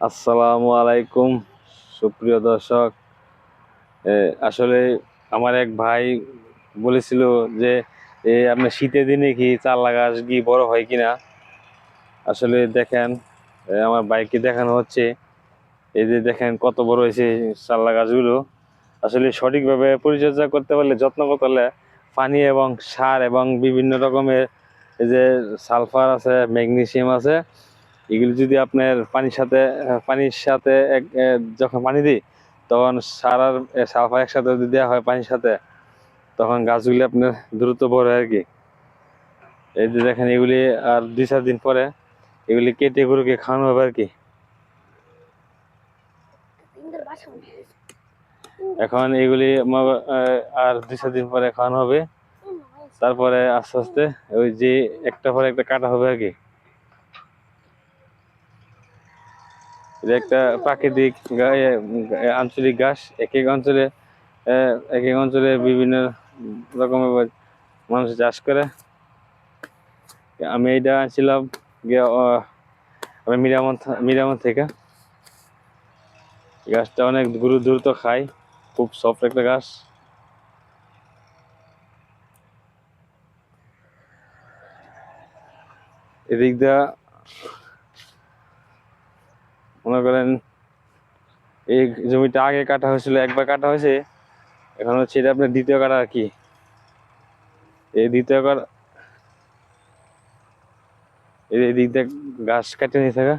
আসসালামু আলাইকুম সুপ্রিয় দর্শক। আসলে আমার এক ভাই বলেছিল যে আপনার শীতের দিনে কি চাল্লা গাছ কি বড় হয় কিনা। আসলে দেখেন, আমার বাইককে দেখানো হচ্ছে। এই যে দেখেন কত বড় হয়েছে চাল্লা গাছগুলো। আসলে সঠিকভাবে পরিচর্যা করতে পারলে, যত্ন করতে পারলে, পানি এবং সার এবং বিভিন্ন রকমের এই যে সালফার আছে, ম্যাগনেসিয়াম আছে, এগুলি যদি আপনার পানির সাথে যখন পানি দিই, তখন সার আর সালফার একসাথে যদি দেওয়া হয় পানির সাথে, তখন গাছগুলি আপনার দ্রুত বড় হয় আর কি। এই যে দেখেন, এগুলি আর 2-4 দিন পরে এগুলি কেটে গরুকে খাওয়ানো হবে আর কি। এখন এগুলি আর 2-4 দিন পরে খাওয়ানো হবে। তারপরে আস্তে আস্তে ওই যে একটা পরে একটা কাটা হবে আর কি। এটা একটা প্রাকৃতিক আঞ্চলিক ঘাস। এক এক অঞ্চলে বিভিন্ন রকমের মানুষ চাষ করে। আমি এইটা আনছিলাম গিয়ে আমি মিরামন থেকে। গাছটা অনেক দ্রুত খায়, খুব সফট একটা গাছ। এদিক দিয়া মনে করেন এই জমিটা আগে কাটা হয়েছিল, একবার কাটা হয়েছে। এখন হচ্ছে এটা আপনার দ্বিতীয় কাটা আর কি। এই দ্বিতীয় কাটা, এই দিক দিয়ে ঘাস কাটে নিয়ে থাকা।